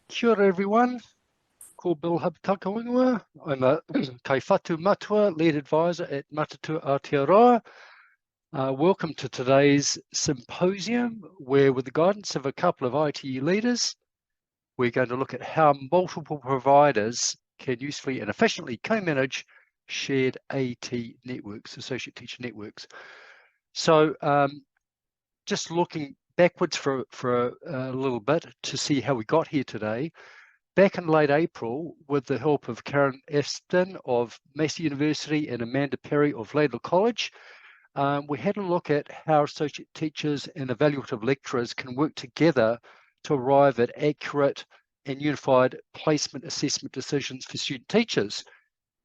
Kia ora everyone, ko Bill Habtakawinua. I'm a Kaifatu Matua, lead advisor at Matatu Aotearoa. Welcome to today's symposium, where with the guidance of a couple of ITE leaders, we're going to look at how multiple providers can usefully and efficiently co-manage shared AT networks, associate teacher networks. So just looking backwards for a little bit to see how we got here today. Back in late April, with the help of Karen Aston of Massey University and Amanda Perry of Laidlaw College, we had a look at how associate teachers and evaluative lecturers can work together to arrive at accurate and unified placement assessment decisions for student teachers.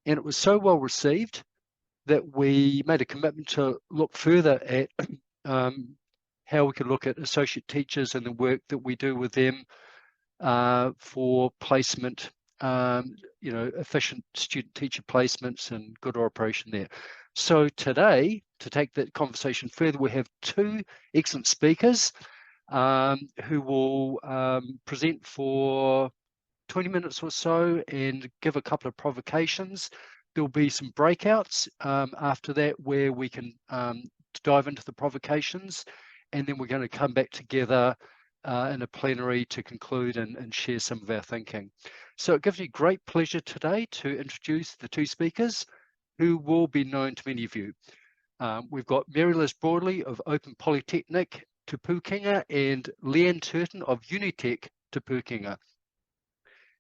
And it was so well received that we made a commitment to look further at how we could look at associate teachers and the work that we do with them for placement, efficient student teacher placements and good operation there. So today, to take that conversation further, we have two excellent speakers who will present for 20 minutes or so and give a couple of provocations. There'll be some breakouts after that where we can dive into the provocations, and then we're going to come back together in a plenary to conclude and share some of our thinking. So it gives me great pleasure today to introduce the two speakers who will be known to many of you. We've got Mary-Liz Broadley of Open Polytechnic Te Pūkenga and Lee-Anne Turton of Unitec Te Pūkenga.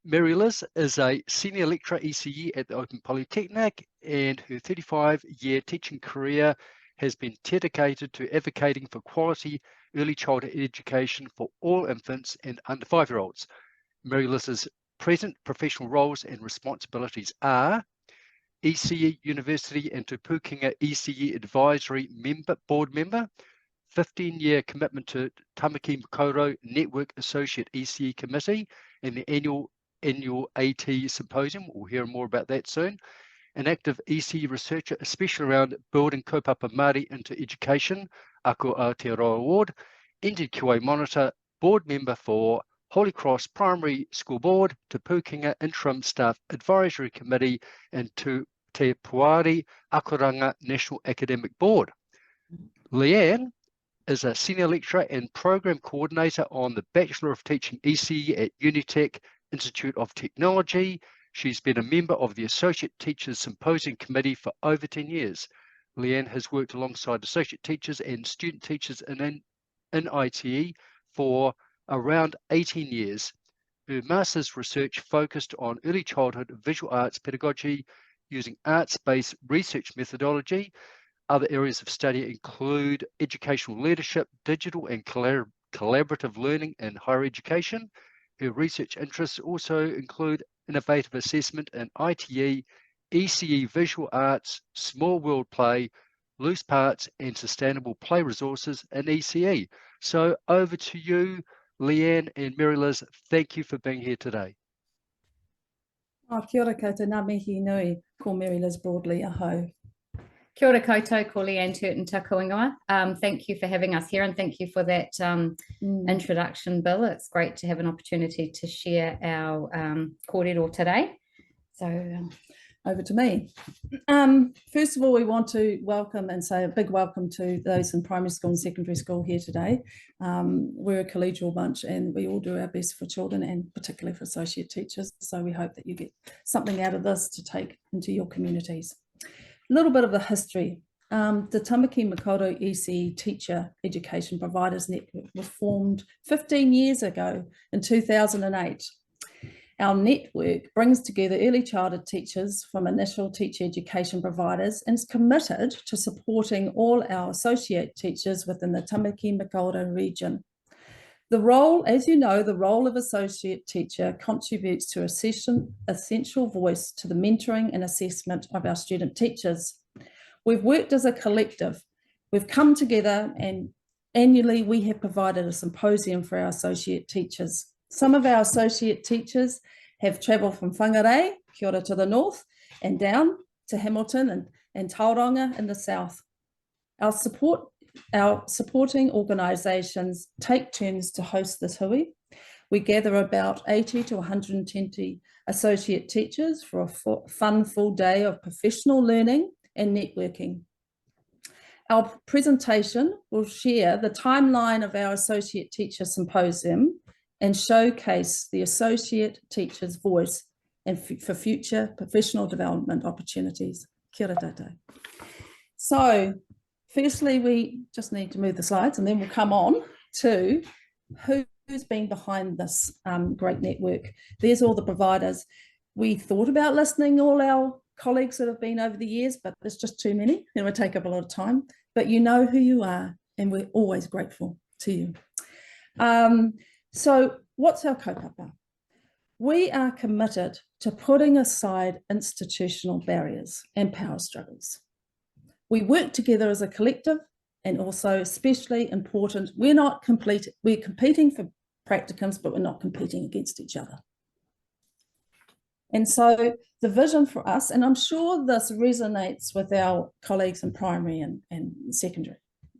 Mary-Liz is a senior lecturer ECE at the Open Polytechnic, and her 35-year teaching career has been dedicated to advocating for quality early childhood education for all infants and under 5-year-olds. Mary-Liz's present professional roles and responsibilities are ECE University and Te Pūkenga ECE Advisory Board Member, 15-year commitment to Tamaki Makaurau Network Associate ECE Committee and the annual AT Symposium. We'll hear more about that soon. An active ECE researcher, especially around building kaupapa Māori into education, Ako Aotearoa Award, NZQA Monitor, board member for Holy Cross Primary School Board, Te Pūkenga Interim Staff Advisory Committee, and Te Puari Akoranga National Academic Board. Lee-Anne is a senior lecturer and program coordinator on the Bachelor of Teaching ECE at Unitec Institute of Technology. She's been a member of the Associate Teachers Symposium Committee for over 10 years. Lee-Anne has worked alongside associate teachers and student teachers in ITE for around 18 years. Her master's research focused on early childhood visual arts pedagogy using arts-based research methodology. Other areas of study include educational leadership, digital and collaborative learning in higher education. Her research interests also include innovative assessment in ITE, ECE visual arts, small world play, loose parts and sustainable play resources in ECE. So over to you, Lee-Anne and Mary-Liz. Thank you for being here today. Kia ora koutou, ngā mihi nui, ko Mary-Liz Broadley, aho. Kia ora koutou, ko Lee-Anne Turton Te Pūkenga. Thank you for having us here, and thank you for that introduction, Bill. It's great to have an opportunity to share our kōrero today. So over to me. First of all, we want to welcome and say a big welcome to those in primary school and secondary school here today. We're a collegial bunch and we all do our best for children and particularly for associate teachers. So we hope that you get something out of this to take into your communities. A little bit of the history. The Tamaki Makaurau ECE Teacher Education Providers Network was formed 15 years ago in 2008. Our network brings together early childhood teachers from initial teacher education providers and is committed to supporting all our associate teachers within the Tamaki Makaurau region. The role, as you know, the role of associate teacher contributes to essential voice to the mentoring and assessment of our student teachers. We've worked as a collective. We've come together and annually we have provided a symposium for our associate teachers. Some of our associate teachers have travelled from Whangarei, kia ora to the north, and down to Hamilton and Tauranga in the south. Our supporting organisations take turns to host this hui. We gather about 80 to 120 associate teachers for a fun full day of professional learning and networking. Our presentation will share the timeline of our Associate Teacher Symposium and showcase the Associate Teacher's voice and for future professional development opportunities. Kia ora tātou. So, firstly, we just need to move the slides and then we'll come on to who's been behind this great network. There's all the providers. We thought about listing all our colleagues that have been over the years, but there's just too many. It would take up a lot of time, but you know who you are and we're always grateful to you. So what's our kaupapa? We are committed to putting aside institutional barriers and power struggles. We work together as a collective, and also especially important, we're competing for practicums, but we're not competing against each other. And so the vision for us, and I'm sure this resonates with our colleagues in primary and secondary.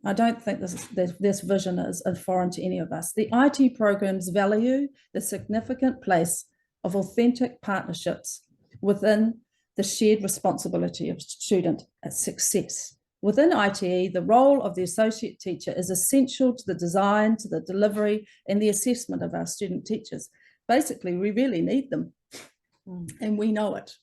I don't think this vision is foreign to any of us. The IT programs value the significant place of authentic partnerships within the shared responsibility of student success. Within ITE, the role of the associate teacher is essential to the design, to the delivery, and the assessment of our student teachers. Basically, we really need them, and we know it.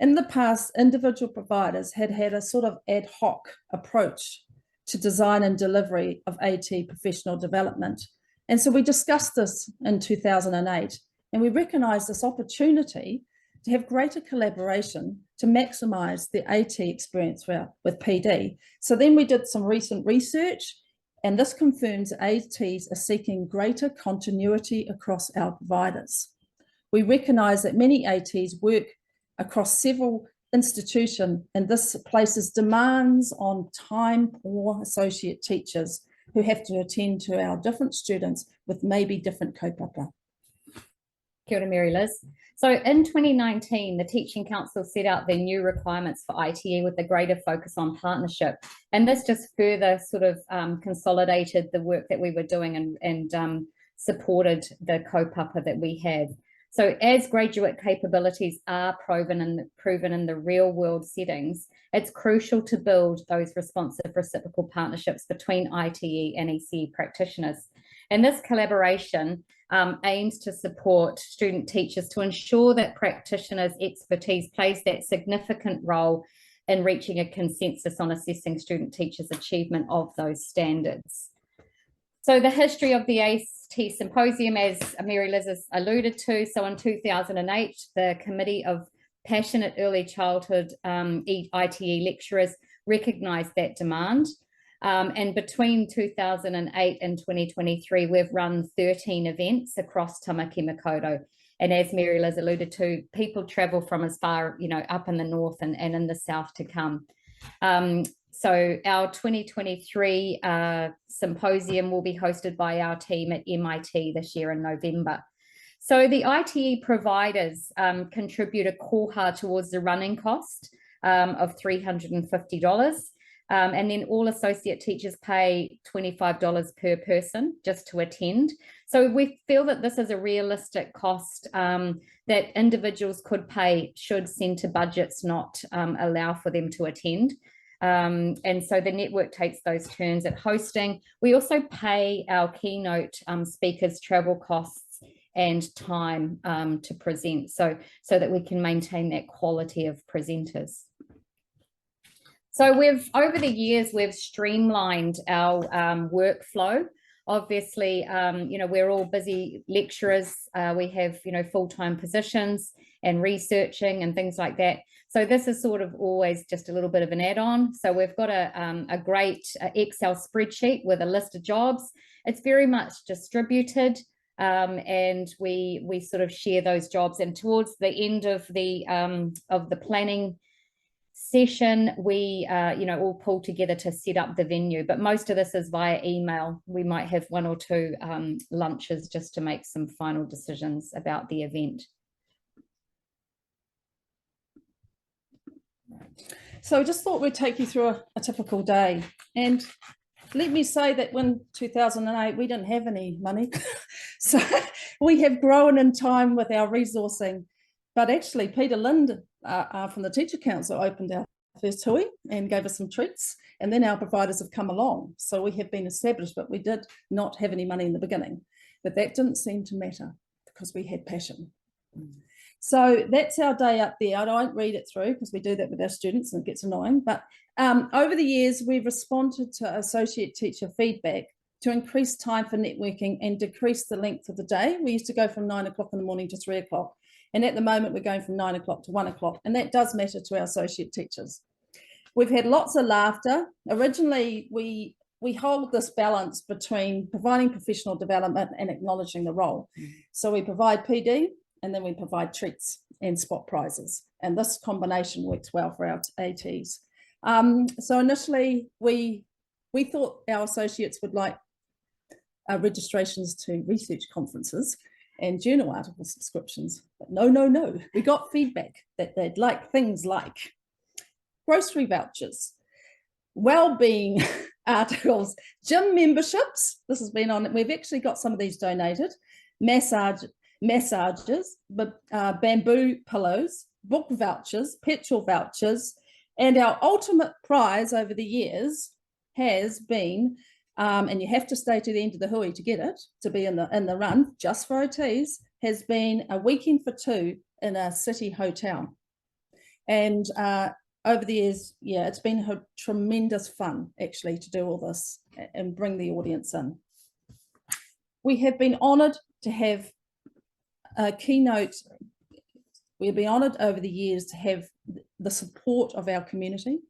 In the past, individual providers had a sort of ad hoc approach to design and delivery of AT professional development. And so we discussed this in 2008, and we recognised this opportunity to have greater collaboration to maximise the AT experience with PD. So then we did some recent research, and this confirms ATs are seeking greater continuity across our providers. We recognise that many ATs work across several institutions, and this places demands on time-poor associate teachers who have to attend to our different students with maybe different kaupapa. Kia ora, Mary-Liz. So in 2019, the Teaching Council set out their new requirements for ITE with a greater focus on partnership. And this just further sort of consolidated the work that we were doing and supported the kaupapa that we have. So as graduate capabilities are proven in the real world settings, it's crucial to build those responsive reciprocal partnerships between ITE and ECE practitioners. And this collaboration aims to support student teachers to ensure that practitioners' expertise plays that significant role in reaching a consensus on assessing student teachers' achievement of those standards. So the history of the AT Symposium, as Mary-Liz has alluded to, so in 2008, the Committee of Passionate Early Childhood ITE lecturers recognised that demand. And between 2008 and 2023, we've run 13 events across Tamaki Makaurau. And as Mary-Liz alluded to, people travel from as far, up in the north and in the south to come. So our 2023 symposium will be hosted by our team at MIT this year in November. So the ITE providers contribute a koha towards the running cost of $350. And then all associate teachers pay $25 per person just to attend. So we feel that this is a realistic cost that individuals could pay should centre budgets not allow for them to attend. And so the network takes those turns at hosting. We also pay our keynote speakers travel costs and time to present so that we can maintain that quality of presenters. So over the years, we've streamlined our workflow. Obviously, we're all busy lecturers. We have, full-time positions and researching and things like that. So this is sort of always just a little bit of an add-on. So we've got a great Excel spreadsheet with a list of jobs. It's very much distributed, and we sort of share those jobs. And towards the end of the planning session, we all pull together to set up the venue, but most of this is via email. We might have one or two lunches just to make some final decisions about the event. So I just thought we'd take you through a typical day, and let me say that when 2008, we didn't have any money. So we have grown in time with our resourcing. But actually, Peter Lind from the Teacher Council opened our first hui and gave us some treats. And then our providers have come along. So we have been established, but we did not have any money in the beginning. But that didn't seem to matter because we had passion. So that's our day up there. I don't read it through because we do that with our students and it gets annoying. But over the years, we've responded to associate teacher feedback to increase time for networking and decrease the length of the day. We used to go from 9 o'clock in the morning to 3 o'clock. And at the moment, we're going from 9 o'clock to 1 o'clock. And that does matter to our associate teachers. We've had lots of laughter. Originally, we hold this balance between providing professional development and acknowledging the role. So we provide PD and then we provide treats and spot prizes. And this combination works well for our ATs. So initially, we thought our associates would like registrations to research conferences and journal article subscriptions. But no. We got feedback that they'd like things like grocery vouchers, well-being articles, gym memberships. This has been on, we've actually got some of these donated, massages, bamboo pillows, book vouchers, petrol vouchers, and our ultimate prize over the years has been, and you have to stay to the end of the hui to get it, to be in the run, just for OTs, has been a weekend for two in a city hotel. And over the years, yeah, it's been a tremendous fun actually to do all this and bring the audience in. We have been honoured to have a keynote. We've been honoured over the years to have the support of our community.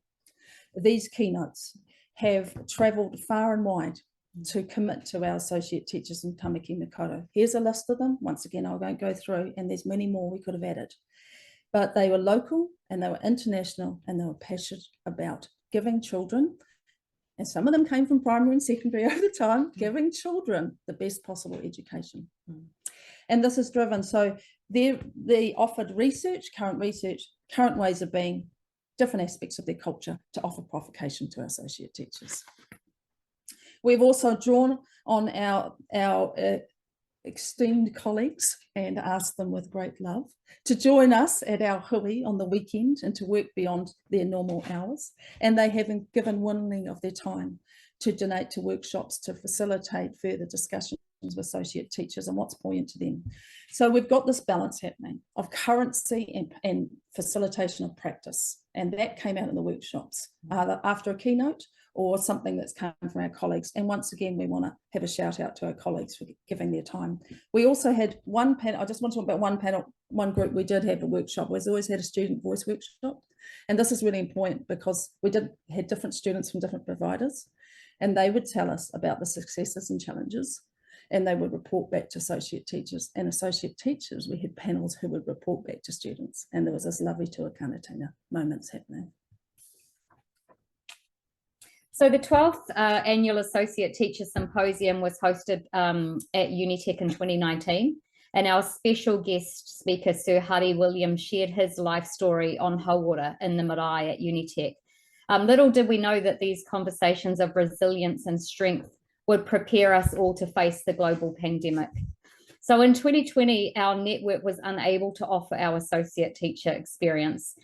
These keynotes have travelled far and wide to commit to our associate teachers in Tamaki Makaurau. Here's a list of them. Once again, I won't go through, and there's many more we could have added. But they were local and they were international and they were passionate about giving children, and some of them came from primary and secondary over the time, giving children the best possible education. And this is driven, so they offered research, current ways of being, different aspects of their culture to offer provocation to our associate teachers. We've also drawn on our esteemed colleagues and asked them with great love to join us at our hui on the weekend and to work beyond their normal hours. And they have given willingly of their time to donate to workshops to facilitate further discussions with associate teachers and what's important to them. So we've got this balance happening of currency and facilitation of practice. And that came out in the workshops either after a keynote or something that's come from our colleagues. And once again, we want to have a shout out to our colleagues for giving their time. We also had one panel, I just want to talk about one panel, one group, we did have a workshop. We've always had a student voice workshop. And this is really important because we had different students from different providers, and they would tell us about the successes and challenges, and they would report back to associate teachers. And associate teachers, we had panels who would report back to students, and there was this lovely tuakanatina moments happening. So the 12th annual Associate Teacher Symposium was hosted at Unitec in 2019, and our special guest speaker, Sir Hari Williams, shared his life story on Hauora in the marae at Unitec. Little did we know that these conversations of resilience and strength would prepare us all to face the global pandemic. So in 2020, our network was unable to offer our associate teacher experience.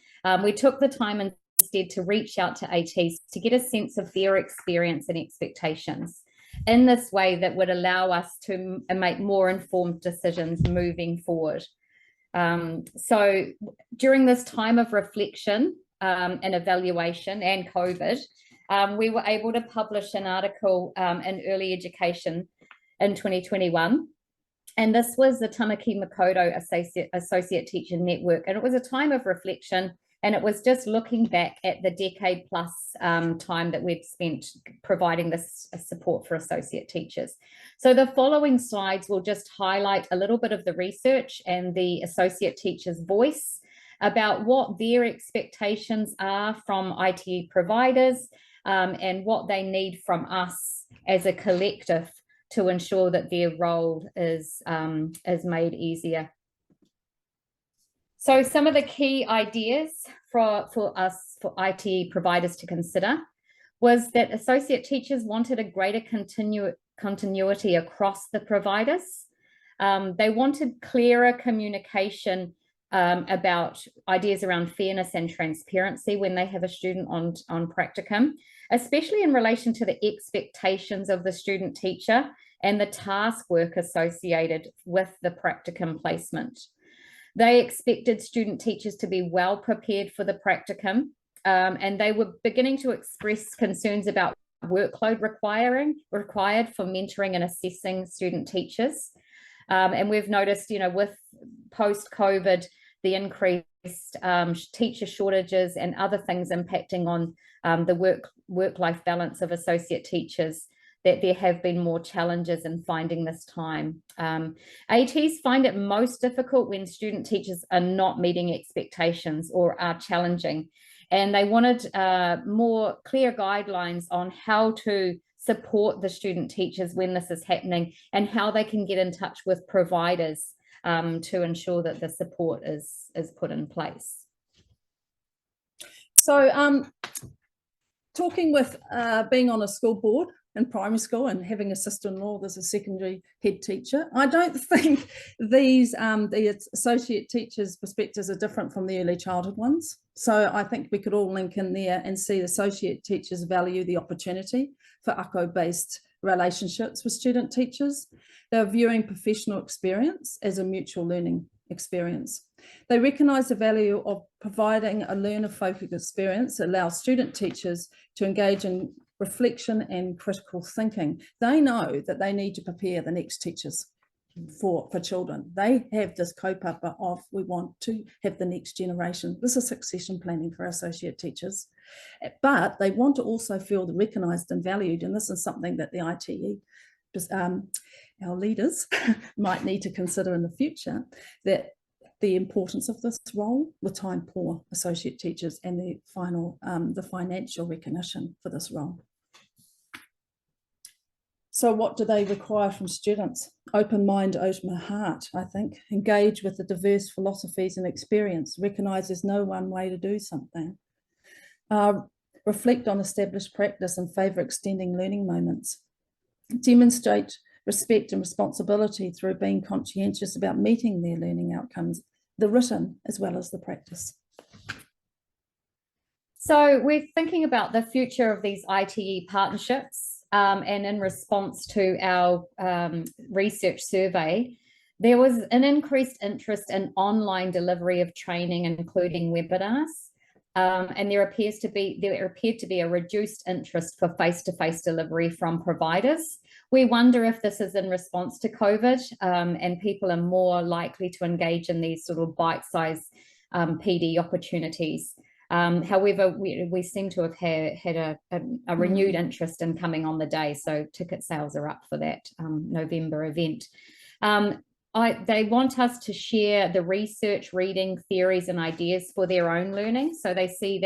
We took the time instead to reach out to ATs to get a sense of their experience and expectations in this way that would allow us to make more informed decisions moving forward. So during this time of reflection and evaluation and COVID, we were able to publish an article in Early Education in 2021. And this was the Tamaki Makaurau Associate Teacher Network. And it was a time of reflection, and it was just looking back at the decade plus time that we'd spent providing this support for associate teachers. So the following slides will just highlight a little bit of the research and the associate teacher's voice about what their expectations are from IT providers and what they need from us as a collective to ensure that their role is made easier. So some of the key ideas for us, for IT providers to consider, was that associate teachers wanted a greater continuity across the providers. They wanted clearer communication about ideas around fairness and transparency when they have a student on practicum, especially in relation to the expectations of the student teacher and the task work associated with the practicum placement. They expected student teachers to be well prepared for the practicum, and they were beginning to express concerns about workload required for mentoring and assessing student teachers. And we've noticed, with post-COVID, the increased teacher shortages and other things impacting on the work-life balance of associate teachers, that there have been more challenges in finding this time. ATs find it most difficult when student teachers are not meeting expectations or are challenging. And they wanted more clear guidelines on how to support the student teachers when this is happening and how they can get in touch with providers to ensure that the support is put in place. So talking with being on a school board in primary school and having a sister-in-law as a secondary head teacher, I don't think these the associate teachers' perspectives are different from the early childhood ones. So I think we could all link in there and see associate teachers value the opportunity for ACO-based relationships with student teachers. They're viewing professional experience as a mutual learning experience. They recognise the value of providing a learner-focused experience that allows student teachers to engage in reflection and critical thinking. They know that they need to prepare the next teachers for children. They have this kaupapa of, we want to have the next generation. This is succession planning for associate teachers, but they want to also feel recognised and valued, and this is something that the ITE, our leaders might need to consider in the future, that the importance of this role with time poor associate teachers and the financial recognition for this role. So what do they require from students? Open mind, open heart, I think. Engage with the diverse philosophies and experience. Recognise there's no one way to do something. Reflect on established practice and favour extending learning moments. Demonstrate respect and responsibility through being conscientious about meeting their learning outcomes, the written as well as the practice. So we're thinking about the future of these ITE partnerships. And in response to our research survey, there was an increased interest in online delivery of training, including webinars. And there appeared to be a reduced interest for face-to-face delivery from providers. We wonder if this is in response to COVID and people are more likely to engage in these sort of bite-sized PD opportunities. However, we seem to have had a renewed interest in coming on the day, so ticket sales are up for that November event. They want us to share the research, reading, theories and ideas for their own learning, so they see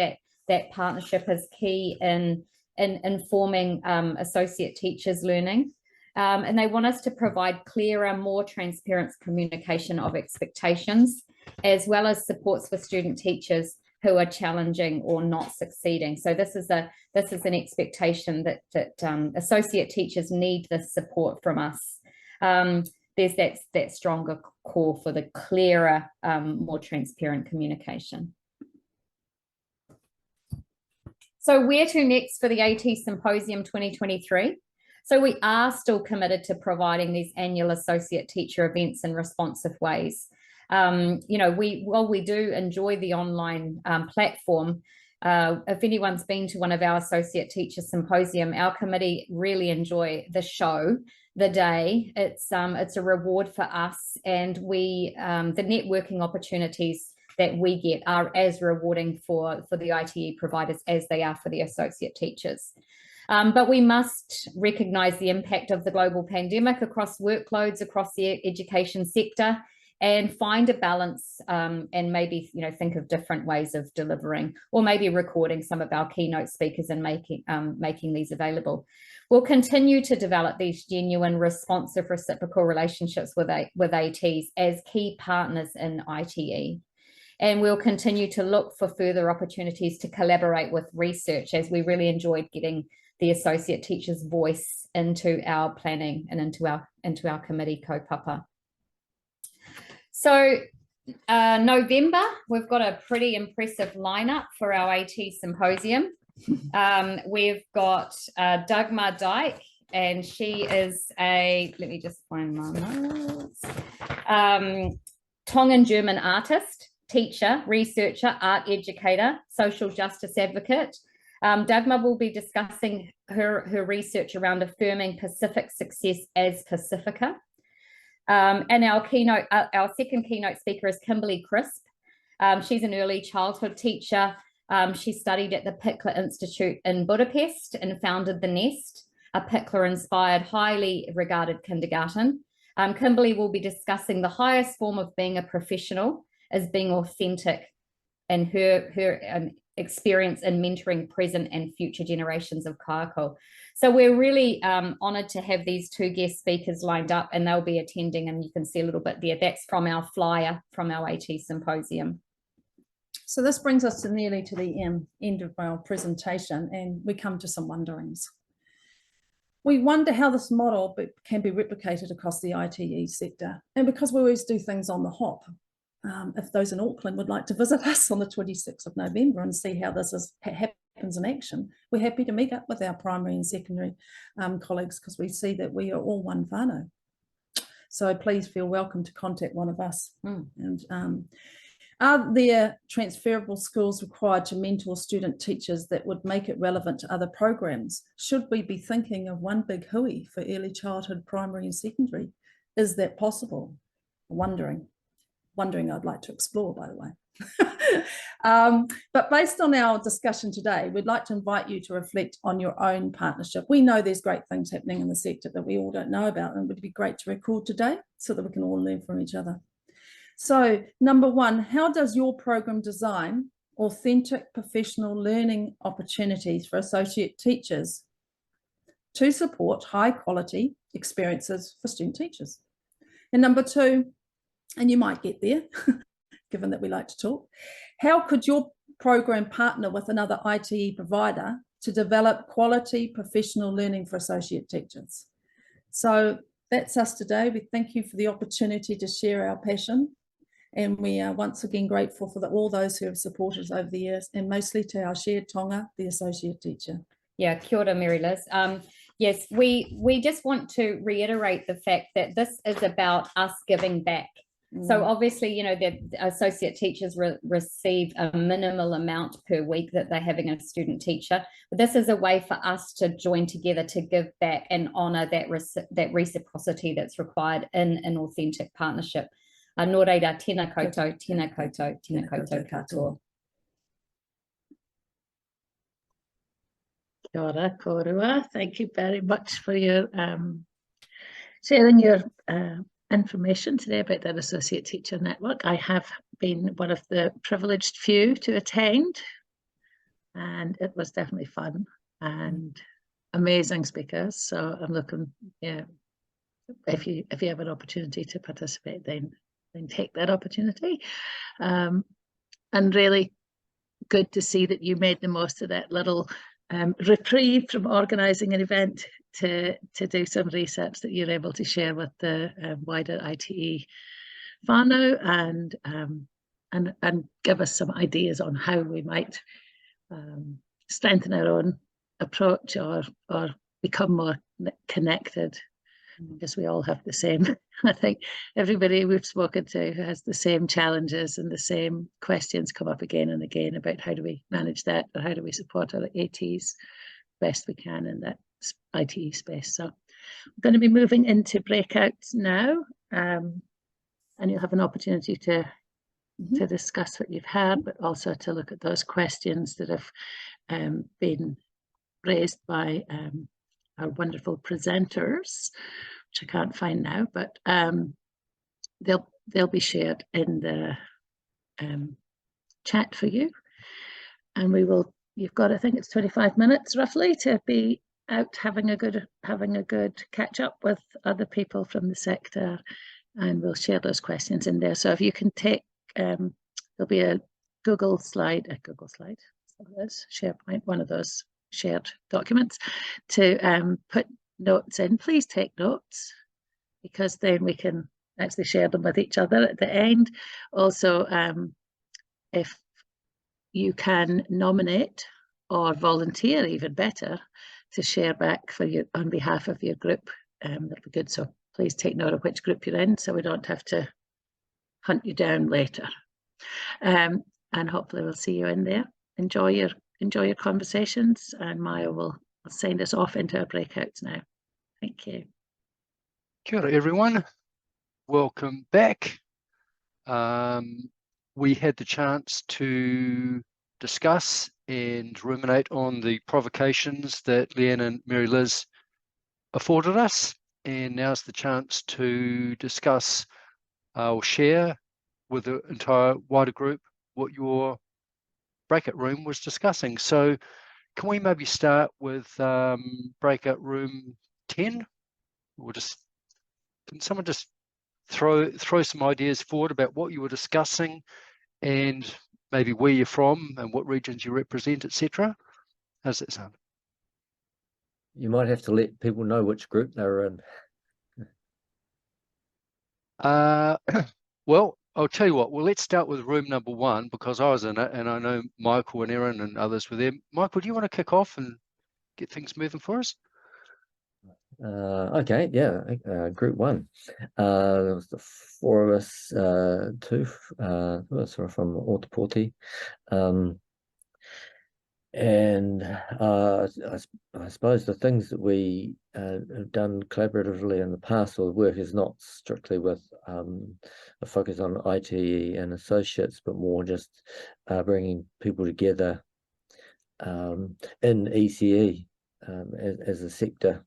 that partnership is key in informing associate teachers' learning. And they want us to provide clearer, more transparent communication of expectations, as well as supports for student teachers who are challenging or not succeeding. So this is an expectation that associate teachers need this support from us. There's that stronger core for the clearer, more transparent communication. So where to next for the AT Symposium 2023? So we are still committed to providing these annual associate teacher events in responsive ways. While we do enjoy the online platform, if anyone's been to one of our associate teacher symposium, our committee really enjoy the show, the day. It's a reward for us, and the networking opportunities that we get are as rewarding for the ITE providers as they are for the associate teachers. But we must recognise the impact of the global pandemic across workloads across the education sector, and find a balance and maybe think of different ways of delivering, or maybe recording some of our keynote speakers and making these available. We'll continue to develop these genuine, responsive, reciprocal relationships with ATs as key partners in ITE. And we'll continue to look for further opportunities to collaborate with research, as we really enjoyed getting the associate teacher's voice into our planning and into our committee kaupapa. So November, we've got a pretty impressive lineup for our AT symposium. We've got Dagmar Dyke, and she is let me just find my notes, Tongan German artist, teacher, researcher, art educator, social justice advocate. Dagmar will be discussing her research around affirming Pacific success as Pacifica. And our second keynote speaker is Kimberly Crisp. She's an early childhood teacher. She studied at the Pickler Institute in Budapest and founded The Nest, a Pickler-inspired, highly regarded kindergarten. Kimberly will be discussing the highest form of being a professional as being authentic, and her experience in mentoring present and future generations of kayako. So we're really honoured to have these two guest speakers lined up, and they'll be attending, and you can see a little bit there. That's from our flyer from our AT symposium. So this brings us nearly to the end of our presentation, and we come to some wonderings. We wonder how this model can be replicated across the ITE sector, and because we always do things on the hop. If those in Auckland would like to visit us on the 26th of November and see how this happens in action, we're happy to meet up with our primary and secondary colleagues, because we see that we are all one whānau. So please feel welcome to contact one of us. And are there transferable skills required to mentor student teachers that would make it relevant to other programs? Should we be thinking of one big hui for early childhood, primary and secondary? Is that possible? Wondering I'd like to explore, by the way. But based on our discussion today, we'd like to invite you to reflect on your own partnership. We know there's great things happening in the sector that we all don't know about, and it would be great to record today so that we can all learn from each other. So, number one, how does your program design authentic professional learning opportunities for associate teachers to support high quality experiences for student teachers? And number two, and you might get there, given that we like to talk, how could your program partner with another ITE provider to develop quality professional learning for associate teachers? So that's us today. We thank you for the opportunity to share our passion, and we are once again grateful for all those who have supported us over the years, and mostly to our shared tonga, the associate teacher. Yeah, kia ora, Mary-Liz. Yes, we just want to reiterate the fact that this is about us giving back. So obviously, you know, the associate teachers receive a minimal amount per week that they're having a student teacher. But this is a way for us to join together to give back and honour that reciprocity that's required in an authentic partnership. Nō reira, tēnā koutou, tēnā koutou, tēnā koutou katoa. Kia ora, korua. Thank you very much for your sharing your information today about the Associate Teacher Network. I have been one of the privileged few to attend, and it was definitely fun and amazing speakers. So I'm looking, yeah, if you have an opportunity to participate, then take that opportunity. And really good to see that you made the most of that little reprieve from organising an event to do some research that you're able to share with the wider ITE whānau, and give us some ideas on how we might strengthen our own approach or become more connected, because we all have the same, I think everybody we've spoken to has the same challenges and the same questions come up again and again about how do we manage that, or how do we support our ATs best we can in that ITE space. So we're going to be moving into breakouts now, and you'll have an opportunity to discuss what you've heard, but also to look at those questions that have been raised by our wonderful presenters, which I can't find now, but they'll be shared in the chat for you, and we will. You've got, I think it's 25 minutes roughly to be out having a good catch up with other people from the sector, and we'll share those questions in there. So if you can take there'll be a Google slide, so there's SharePoint, one of those shared documents to put notes in. Please take notes, because then we can actually share them with each other at the end. Also, if you can nominate or volunteer, even better, to share back for you on behalf of your group, that'd be good. So please take note of which group you're in, so we don't have to hunt you down later. And hopefully we'll see you in there. Enjoy your conversations, and Maya will send us off into our breakouts now. Thank you. Kia ora, everyone. Welcome back. We had the chance to discuss and ruminate on the provocations that Lee-Anne and Mary-Liz afforded us, and now's the chance to discuss or share with the entire wider group what your breakout room was discussing. So can we maybe start with breakout room 10? Or can someone just throw some ideas forward about what you were discussing, and maybe where you're from and what regions you represent, etc.? How's that sound? You might have to let people know which group they're in. Well, I'll tell you what, well, let's start with room number 1, because I was in it and I know Michael and Erin and others were there. Michael, do you want to kick off and get things moving for us? Okay, yeah, group 1. There was the 4 of us, 2 of us were from Otapoti. And I suppose the things that we have done collaboratively in the past, or the work, is not strictly with a focus on ITE and associates, but more just bringing people together in ECE as a sector.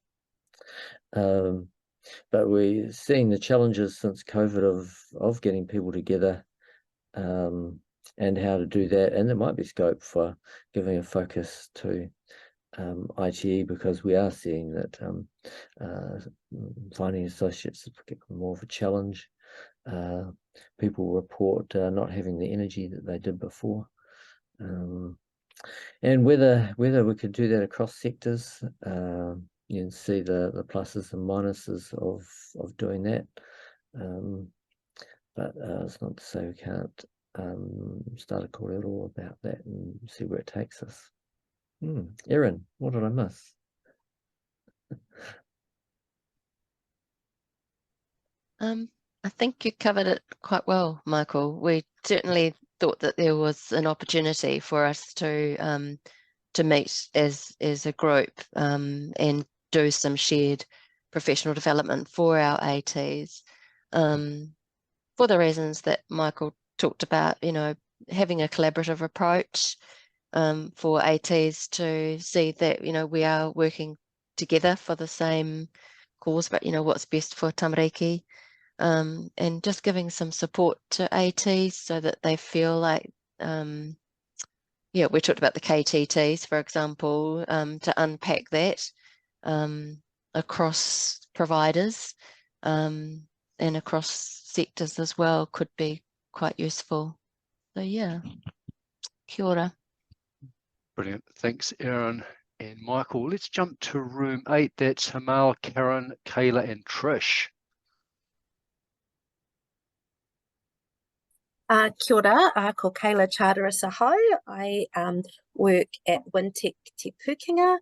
But we're seeing the challenges since COVID of getting people together, and how to do that, and there might be scope for giving a focus to ITE, because we are seeing that finding associates is more of a challenge. People report not having the energy that they did before, and whether we could do that across sectors. You can see the pluses and minuses of doing that, but it's not to say we can't start a call at all about that and see where it takes us. Erin, what did I miss? I think you covered it quite well, Michael. We certainly thought that there was an opportunity for us to meet as a group and do some shared professional development for our ATs, for the reasons that Michael talked about, having a collaborative approach for ATs to see that, we are working together for the same cause, but, what's best for tamariki, and just giving some support to ATs so that they feel like, we talked about the KTTs, for example, to unpack that across providers and across sectors as well could be quite useful. So yeah, kia ora. Brilliant. Thanks, Erin and Michael. Let's jump to room 8. That's Hamal, Karen, Kayla and Trish. Kia ora, ko Kayla Charteris Aho. I work at Unitec Te Pūkenga.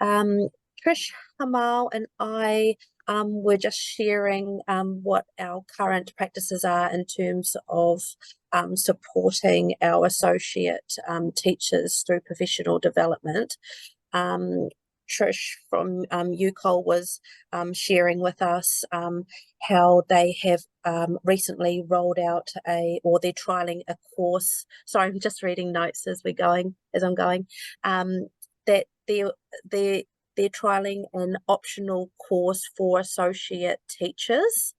Trish, Hamal and I were just sharing what our current practices are in terms of supporting our associate teachers through professional development. Trish from UCOL was sharing with us how they have recently rolled out they're trialling a course. Sorry, I'm just reading notes as I'm going. That they're trialling an optional course for associate teachers,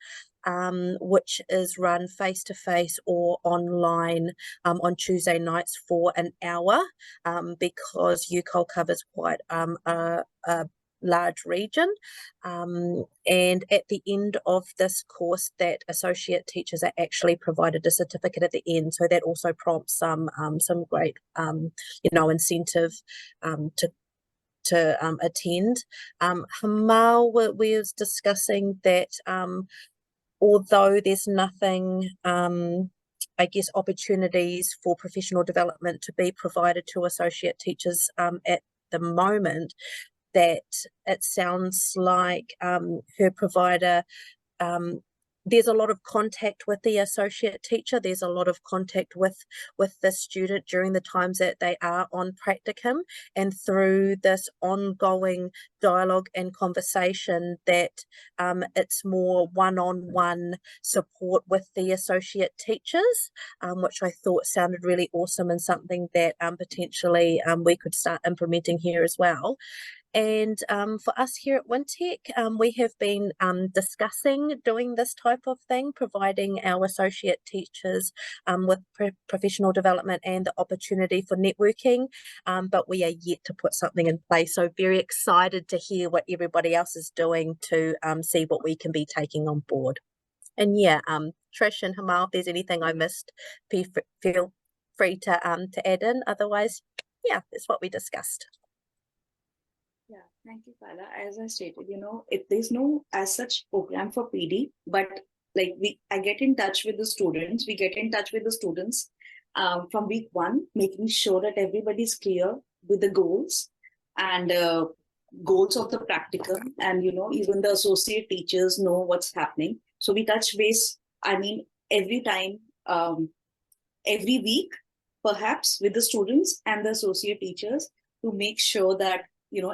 which is run face-to-face or online on Tuesday nights for an hour, because UCOL covers quite a large region. And at the end of this course, that associate teachers are actually provided a certificate at the end. So that also prompts some great, incentive to attend. Hamal was discussing that although there's nothing, I guess, opportunities for professional development to be provided to associate teachers at the moment, that it sounds like her provider, there's a lot of contact with the associate teacher. There's a lot of contact with the student during the times that they are on practicum, and through this ongoing dialogue and conversation that it's more one-on-one support with the associate teachers, which I thought sounded really awesome and something that potentially we could start implementing here as well. And for us here at Unitec, we have been discussing doing this type of thing, providing our associate teachers with professional development and the opportunity for networking, but we are yet to put something in place. So very excited to hear what everybody else is doing to see what we can be taking on board. And yeah, Trish and Hamal, if there's anything I missed, feel free to add in. Otherwise, yeah, that's what we discussed. Yeah, thank you, Carla. As I stated, there's no as such program for PD, but like I get in touch with the students. We get in touch with the students from week 1, making sure that everybody's clear with the goals and goals of the practicum, and even the associate teachers know what's happening. So we touch base. Every time, every week, perhaps with the students and the associate teachers to make sure that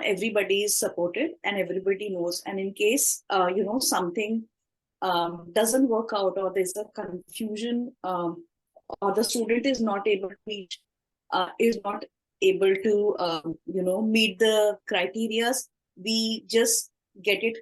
everybody is supported and everybody knows. And in case, something doesn't work out, or there's a confusion, or the student is not able to reach, is not able to, meet the criteria, we just get it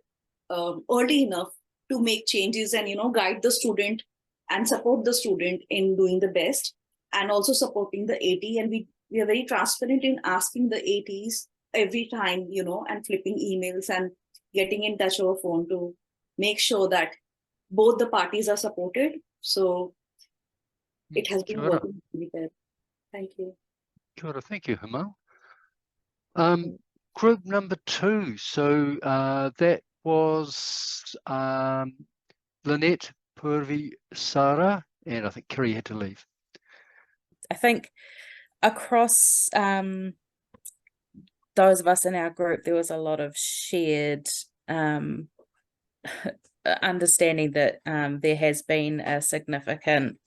early enough to make changes and, guide the student and support the student in doing the best, and also supporting the AT. And we are very transparent in asking the ATs every time, and flipping emails and getting in touch over phone to make sure that both the parties are supported. So it has been working really well. Thank you. Kia ora. Thank you, Hamal. Group number 2. So that was Lynette, Purvi, Sarah, and I think Kerry had to leave. I think across those of us in our group, there was a lot of shared understanding that there has been a significant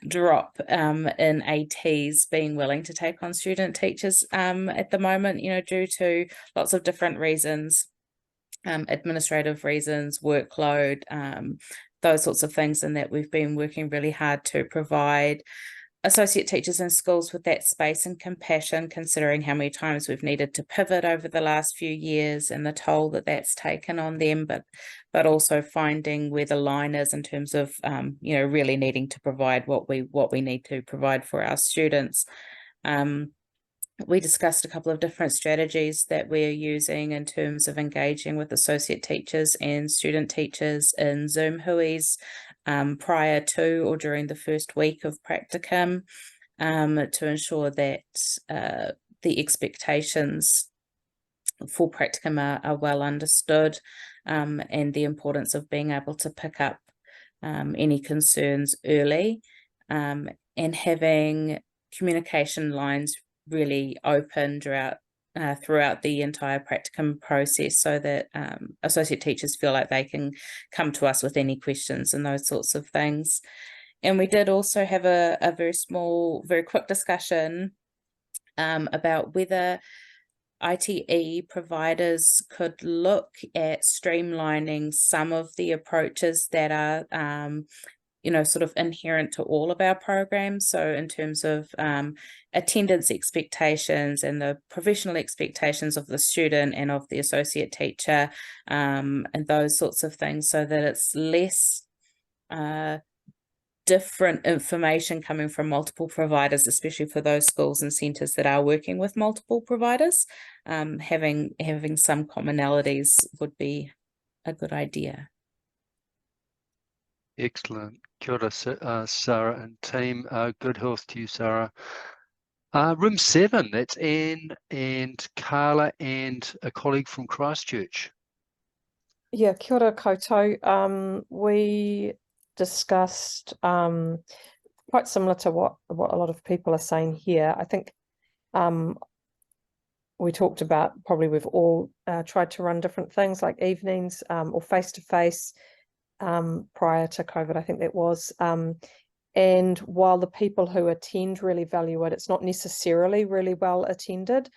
drop in ATs being willing to take on student teachers at the moment, due to lots of different reasons, administrative reasons, workload, those sorts of things, and that we've been working really hard to provide associate teachers in schools with that space and compassion, considering how many times we've needed to pivot over the last few years and the toll that that's taken on them, but also finding where the line is in terms of really needing to provide what we need to provide for our students. We discussed a couple of different strategies that we're using in terms of engaging with associate teachers and student teachers in Zoom HUIs prior to or during the first week of practicum, to ensure that the expectations for practicum are well understood, and the importance of being able to pick up any concerns early, and having communication lines really open throughout the entire practicum process, so that associate teachers feel like they can come to us with any questions and those sorts of things. And we did also have a very quick discussion about whether ITE providers could look at streamlining some of the approaches that are sort of inherent to all of our programs. So in terms of attendance expectations and the professional expectations of the student and of the associate teacher, and those sorts of things, so that it's less different information coming from multiple providers, especially for those schools and centres that are working with multiple providers. Having some commonalities would be a good idea. Excellent. Kia ora, Sarah and team. Good health to you, Sarah. Room 7, that's Anne and Carla and a colleague from Christchurch. Yeah, kia ora koutou. We discussed quite similar to what a lot of people are saying here. I think we talked about, probably we've all tried to run different things like evenings or face-to-face prior to COVID, I think that was. And while the people who attend really value it, it's not necessarily really well attended.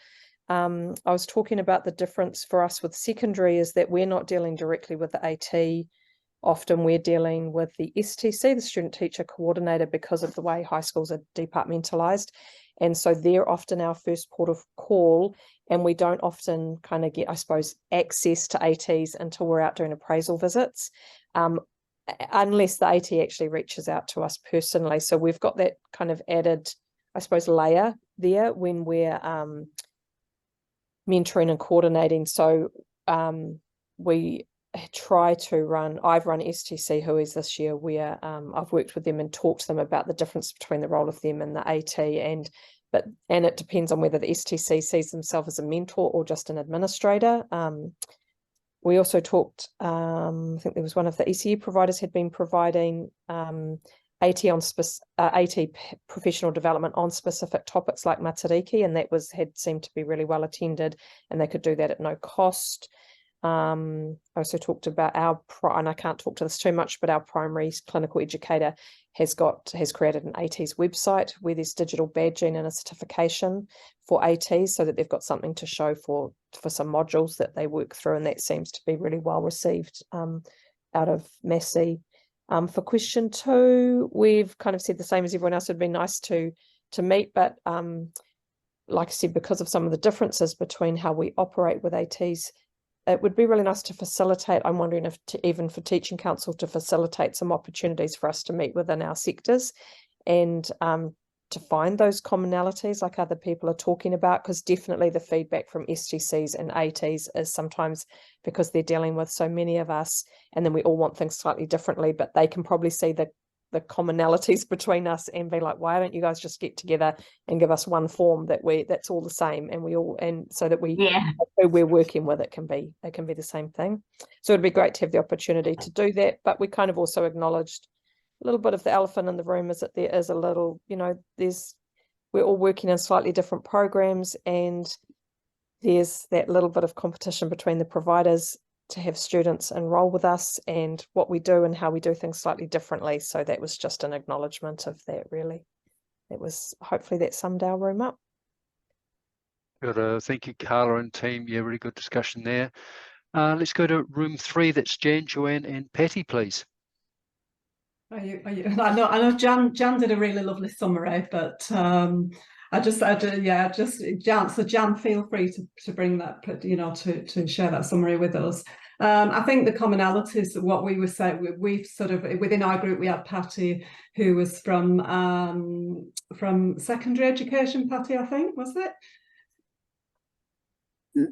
I was talking about the difference for us with secondary is that we're not dealing directly with the AT. Often we're dealing with the STC, the student teacher coordinator, because of the way high schools are departmentalised. And so they're often our first port of call, and we don't often kind of get, I suppose, access to ATs until we're out doing appraisal visits, unless the AT actually reaches out to us personally. So we've got that kind of added, I suppose, layer there when we're mentoring and coordinating. So we try to run, I've run STC who is this year, where I've worked with them and talked to them about the difference between the role of them and the AT, and it depends on whether the STC sees themselves as a mentor or just an administrator. We also talked, I think there was one of the ECU providers had been providing AT professional development on specific topics like matariki, and that had seemed to be really well attended, and they could do that at no cost. I also talked about and I can't talk to this too much, but our primary clinical educator has created an AT's website where there's digital badging and a certification for ATs, so that they've got something to show for some modules that they work through, and that seems to be really well received out of Massey. For question 2, we've kind of said the same as everyone else. It'd be nice to meet, but like I said, because of some of the differences between how we operate with ATs, it would be really nice to facilitate. I'm wondering if even for Teaching Council to facilitate some opportunities for us to meet within our sectors and to find those commonalities like other people are talking about, because definitely the feedback from STCs and ATs is sometimes because they're dealing with so many of us, and then we all want things slightly differently, but they can probably see the commonalities between us and be like, why don't you guys just get together and give us one form that's all the same, and so that who we're working with, it can be the same thing. So it'd be great to have the opportunity to do that, but we kind of also acknowledged a little bit of the elephant in the room is that there is a little, we're all working in slightly different programs, and there's that little bit of competition between the providers to have students enroll with us, and what we do and how we do things slightly differently. So that was just an acknowledgement of that, really. Hopefully that summed our room up. Good. Thank you, Carla and team. Yeah, really good discussion there. Let's go to room 3. That's Jan, Joanne and Patty, please. I know Jan did a really lovely summary, but Jan, feel free to bring that, to share that summary with us. I think the commonalities of what we were saying, we've sort of, within our group, we had Patty, who was from secondary education. Patty, I think, was it?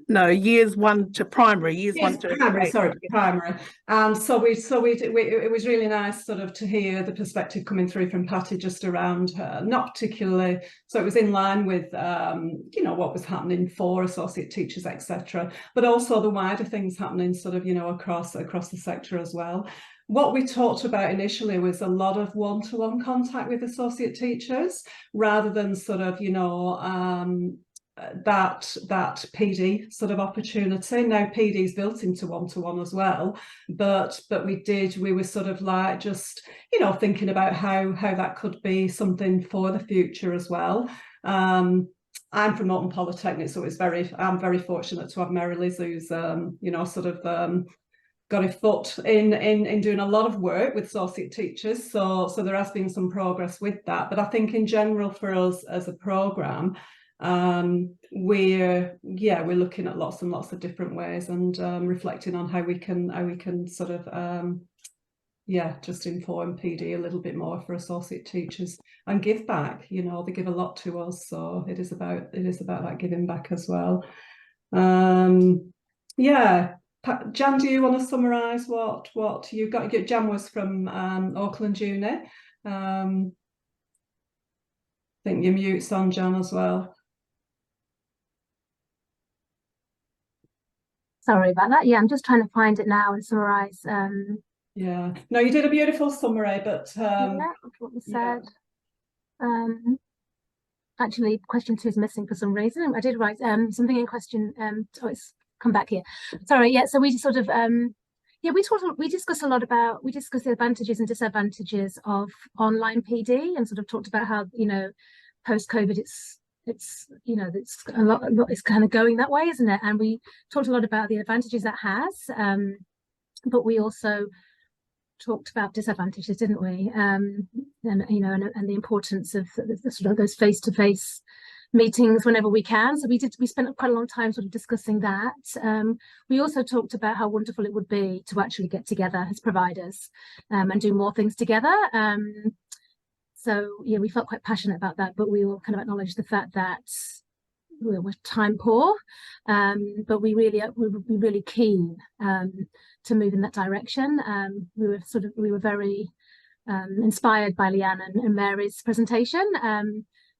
No, years 1 to primary, years 1 to primary. Sorry, primary. And so it was really nice sort of to hear the perspective coming through from Patty just around her, not particularly. So it was in line with what was happening for associate teachers, etc., but also the wider things happening sort of across the sector as well. What we talked about initially was a lot of one-to-one contact with associate teachers, rather than sort of that PD sort of opportunity. Now PD is built into one-to-one as well, but we were sort of like just thinking about how that could be something for the future as well. I'm from Open Polytechnic, so I'm very fortunate to have Mary-Liz, who's got a foot in doing a lot of work with associate teachers, so there has been some progress with that. But I think in general for us as a programme, we're looking at lots and lots of different ways, and reflecting on how we can sort of yeah, just inform PD a little bit more for associate teachers and give back. You know, they give a lot to us, so it is about that giving back as well. Yeah, Jan, do you want to summarise what you got? Jan was from Auckland Uni. I think your mute's on, Jan, as well. Sorry about that. Yeah, I'm just trying to find it now and summarise. Yeah, no, you did a beautiful summary, but Yeah, what was said. Actually, question 2 is missing for some reason. I did write something in question. Oh, it's come back here. Sorry. Yeah. So we just sort of yeah, we discussed a lot about, we discussed the advantages and disadvantages of online PD, and sort of talked about how, you know, post-COVID it's you know, it's a lot it's kind of going that way, isn't it? And we talked a lot about the advantages that has, but we also talked about disadvantages, didn't we? And you know, and the importance of the sort of those face-to-face meetings whenever we can. So we spent quite a long time sort of discussing that. We also talked about how wonderful it would be to actually get together as providers and do more things together. So yeah, we felt quite passionate about that, but we all kind of acknowledged the fact that we're time poor, but we're really keen to move in that direction. We were very inspired by Lee-Anne and Mary's presentation,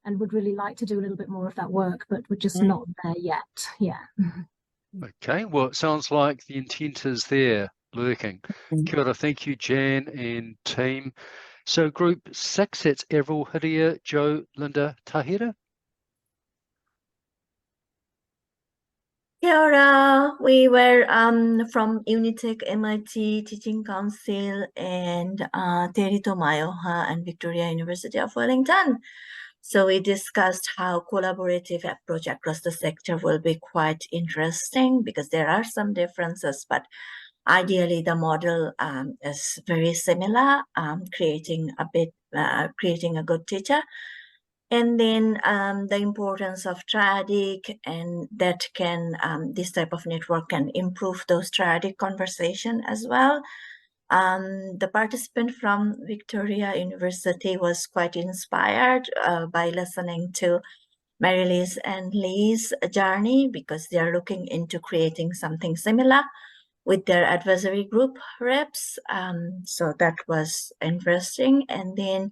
and would really like to do a little bit more of that work, but we're just not there yet. Yeah. Okay, well, it sounds like the intent is there, lurking. Kia ora, thank you, Jan and team. So group 6, it's Avril, Hiria, Joe, Linda, Tahira. Kia ora. We were from Unitec MIT Teaching Council and Te Rito Maioha and Victoria University of Wellington. So we discussed how collaborative approach across the sector will be quite interesting, because there are some differences, but ideally the model is very similar, creating a good teacher. And then the importance of triadic, and that can this type of network can improve those triadic conversation as well. The participant from Victoria University was quite inspired by listening to Mary-Liz and Lee's journey, because they are looking into creating something similar with their advisory group reps. So that was interesting. And then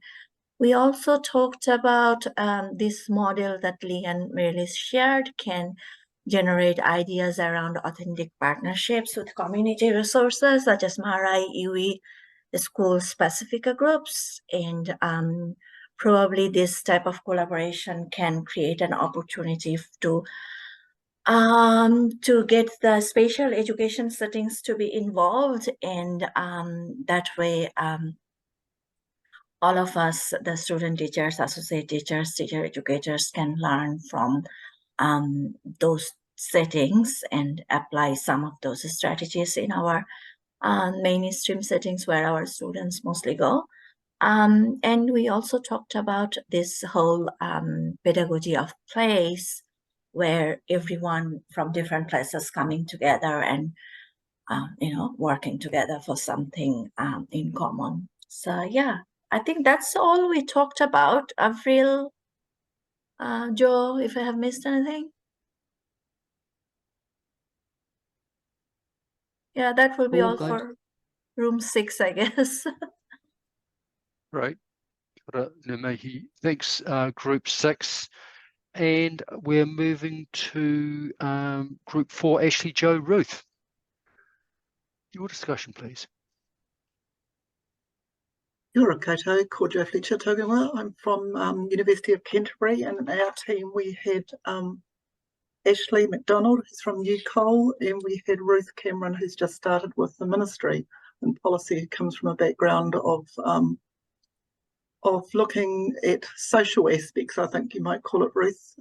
we also talked about this model that Lee and Mary-Liz shared can generate ideas around authentic partnerships with community resources such as Marai, Iwi, the school-specific groups, and probably this type of collaboration can create an opportunity to get the special education settings to be involved, and that way all of us, the student teachers, associate teachers, teacher educators, can learn from those settings and apply some of those strategies in our mainstream settings where our students mostly go. And we also talked about this whole pedagogy of place, where everyone from different places coming together and you know, working together for something in common. So yeah, I think that's all we talked about. Avril, Joe, if I have missed anything. Yeah, that will be all for room 6, I guess. Right. Thanks, group 6. And we're moving to group 4, Ashley, Joe, Ruth. Your discussion, please. Kia ora koutou, ko Joe Fletcher tōgenga. I'm from University of Canterbury, and in our team we had Ashley McDonald, who's from UCOL, and we had Ruth Cameron, who's just started with the Ministry in Policy, who comes from a background of looking at social aspects, I think you might call it, Ruth,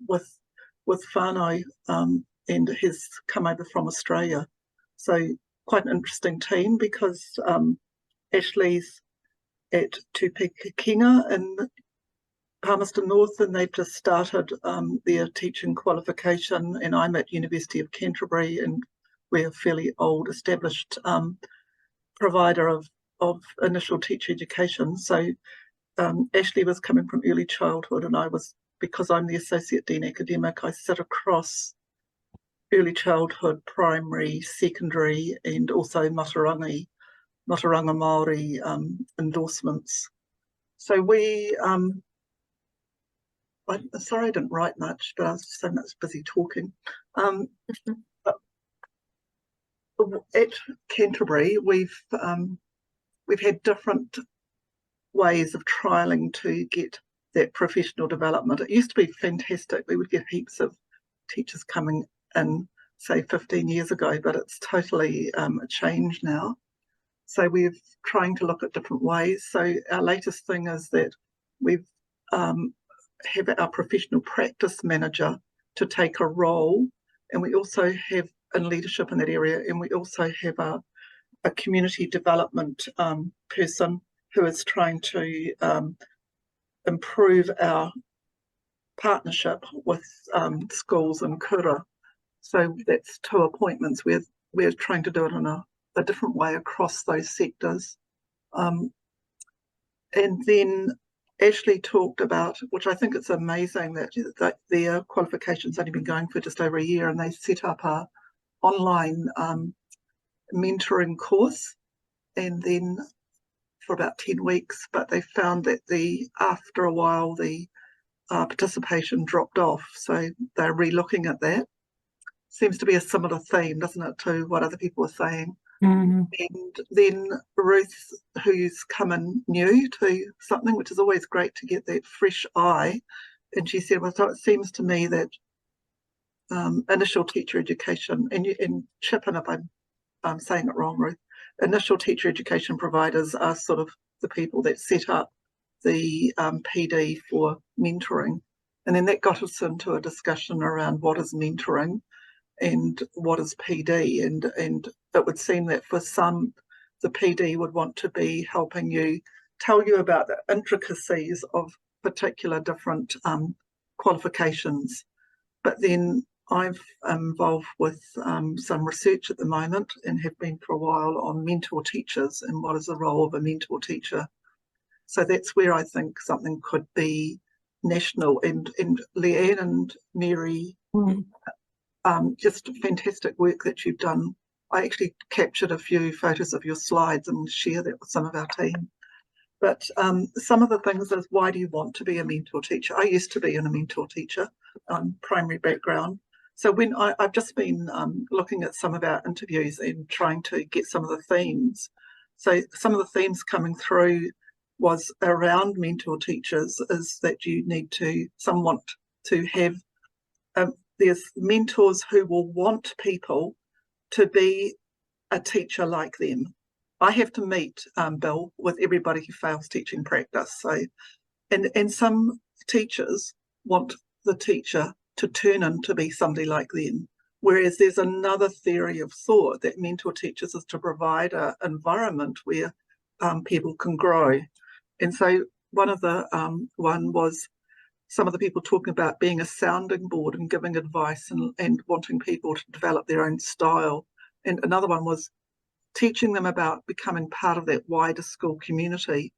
with whānau, and has come over from Australia. So quite an interesting team, because Ashley's at Te Pūkenga in Palmerston North, and they've just started their teaching qualification, and I'm at University of Canterbury, and we're a fairly old established provider of initial teacher education. So Ashley was coming from early childhood, and I was, because I'm the Associate Dean Academic, I sit across early childhood, primary, secondary, and also Mataranga Māori endorsements. So we, sorry I didn't write much, but I was so much busy talking. At Canterbury, we've had different ways of trialling to get that professional development. It used to be fantastic. We would get heaps of teachers coming in, say 15 years ago, but it's totally changed now. So we're trying to look at different ways. So our latest thing is that we've have our professional practice manager to take a role, and we also have in leadership in that area, and we also have a community development person who is trying to improve our partnership with schools and kura. So that's 2 appointments. We're trying to do it in a different way across those sectors. And then Ashley talked about, which I think it's amazing that their qualification's only been going for just over a year, and they set up a online mentoring course, and then for about 10 weeks, but they found that after a while the participation dropped off, so they're re-looking at that. Seems to be a similar theme, doesn't it, to what other people are saying. And then Ruth, who's come in new to something, which is always great to get that fresh eye, and she said, well, so it seems to me that initial teacher education, and chip in if I'm saying it wrong, Ruth, initial teacher education providers are sort of the people that set up the PD for mentoring. And then that got us into a discussion around what is mentoring and what is PD, and it would seem that for some the PD would want to be helping you, tell you about the intricacies of particular different qualifications. But then I've involved with some research at the moment, and have been for a while, on mentor teachers and what is the role of a mentor teacher. So that's where I think something could be national, and Lee-Anne and Mary, just fantastic work that you've done. I actually captured a few photos of your slides and share that with some of our team. But some of the things is, why do you want to be a mentor teacher? I used to be a mentor teacher, primary background. So when I've just been looking at some of our interviews and trying to get some of the themes. So some of the themes coming through was around mentor teachers is that you need to, some want to have, there's mentors who will want people to be a teacher like them. I have to meet, Bill, with everybody who fails teaching practice. So, and some teachers want the teacher to turn in to be somebody like them. Whereas there's another theory of thought that mentor teachers is to provide an environment where people can grow. And so one of the one was some of the people talking about being a sounding board and giving advice and wanting people to develop their own style. And another one was teaching them about becoming part of that wider school community,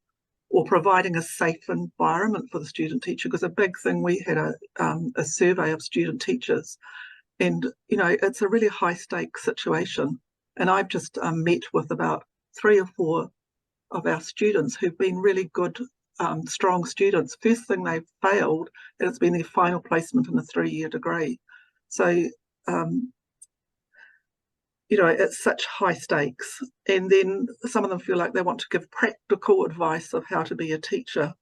or providing a safe environment for the student teacher. Because a big thing, we had a survey of student teachers, and you know, it's a really high stakes situation. And I've just met with about 3 or 4 of our students who've been really good, strong students. First thing they've failed, and it's been their final placement in a 3-year degree. So you know, it's such high stakes. And then some of them feel like they want to give practical advice of how to be a teacher.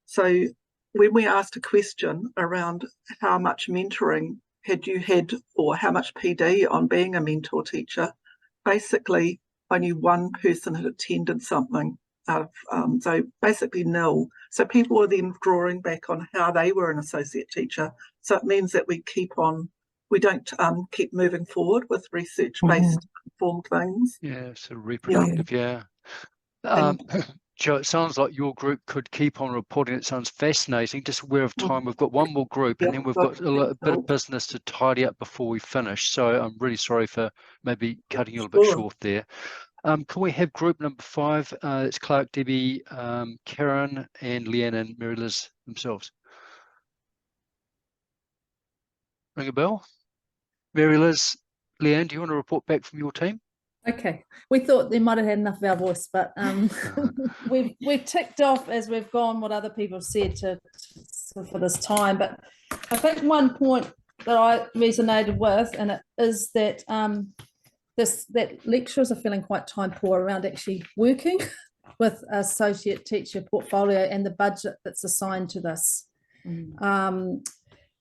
So when we asked a question around how much mentoring had you had, or how much PD on being a mentor teacher, basically only 1 person had attended something. So basically nil. So people were then drawing back on how they were an associate teacher. So it means that we don't keep moving forward with research-based informed things. Yeah, so reproductive, yeah. Joe, it sounds like your group could keep on reporting. It sounds fascinating. Just aware of time, we've got one more group, and then we've got a bit of business to tidy up before we finish. So I'm really sorry for maybe cutting you a little bit short there. Can we have group number 5? It's Clark, Debbie, Karen, and Lee-Anne and Mary-Liz themselves. Ring a bell? Mary-Liz, Lee-Anne, do you want to report back from your team? Okay, we thought they might have had enough of our voice, but we've ticked off as we've gone what other people have said for this time. But I think one point that I resonated with, and it is that that lecturers are feeling quite time poor around actually working with associate teacher portfolio and the budget that's assigned to this.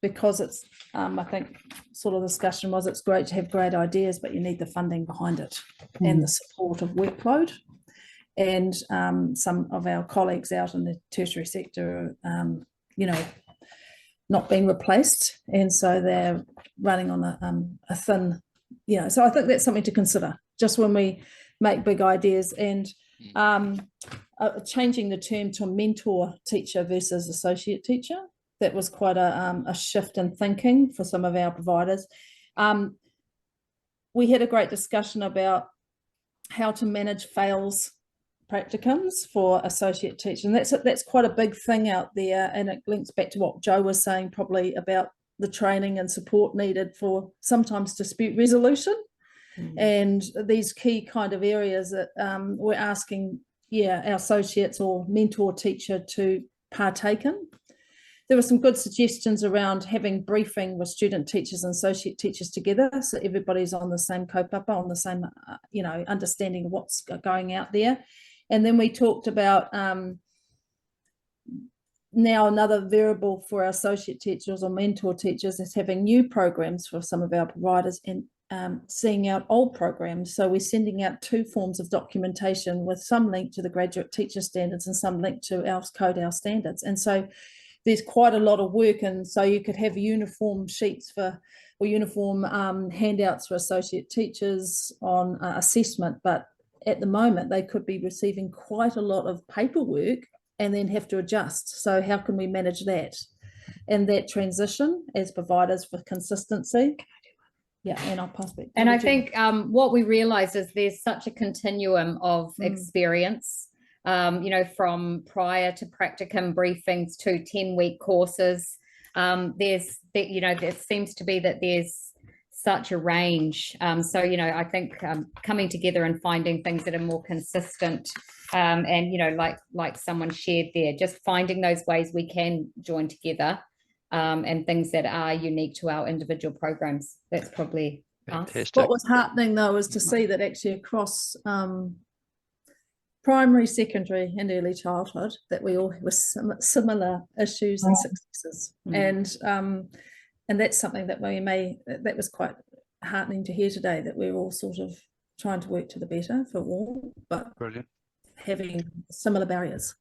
Because it's, I think, sort of discussion was it's great to have great ideas, but you need the funding behind it and the support of workload. And some of our colleagues out in the tertiary sector, you know, not being replaced, and so they're running on a thin, you know. So I think that's something to consider just when we make big ideas, and changing the term to a mentor teacher versus associate teacher. That was quite a shift in thinking for some of our providers. We had a great discussion about how to manage fails practicums for associate teachers, and that's quite a big thing out there, and it links back to what Joe was saying probably about the training and support needed for sometimes dispute resolution, and these key kind of areas that we're asking our associates or mentor teacher to partake in. There were some good suggestions around having briefing with student teachers and associate teachers together, so everybody's on the same kaupapa, on the same, you know, understanding of what's going out there. And then we talked about now another variable for our associate teachers or mentor teachers is having new programs for some of our providers and seeing out old programs. So we're sending out 2 forms of documentation with some link to the graduate teacher standards and some link to our code, our standards. And so there's quite a lot of work, and so you could have uniform sheets for, or uniform handouts for associate teachers on assessment, but at the moment they could be receiving quite a lot of paperwork and then have to adjust. So how can we manage that and that transition as providers for consistency? Yeah, and I'll pass back. And I think what we realize is there's such a continuum of experience. You know, from prior to practicum briefings to 10-week courses, you know, there seems to be that there's such a range. So, you know, I think coming together and finding things that are more consistent, and, you know, like someone shared there, just finding those ways we can join together, and things that are unique to our individual programs. That's probably us. What was happening though is to see that actually across primary, secondary and early childhood that we all have similar issues and successes, and that's something that that was quite heartening to hear today, that we're all sort of trying to work to the better for all, but brilliant, having similar barriers.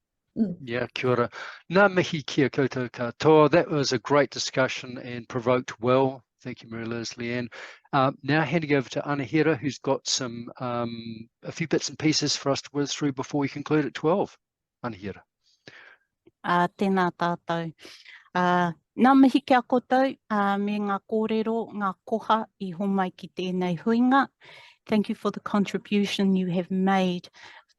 Yeah, kia ora. Ngā mihi kia koutou katoa. That was a great discussion and provoked well. Thank you, Mary-Liz, Lee-Anne. Now handing over to Anahira, who's got some a few bits and pieces for us to whiz through before we conclude at 12. Anahira. Tēnā tātou. Ngā mihi kia koutou, me ngā kōrero, ngā koha I homai ki tēnei huinga. Thank you for the contribution you have made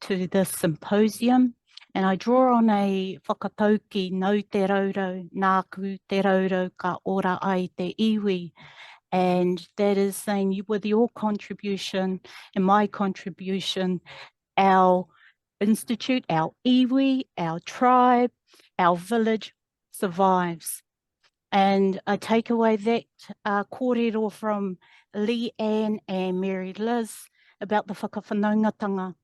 to this symposium. And I draw on a whakatauki, nau te raurau, nāku te raurau ka ora ai te iwi. And that is saying, with your contribution and my contribution, our institute, our iwi, our tribe, our village survives. And I take away that kōrero from Lee-Anne and Mary-Liz about the whakawhanaungatanga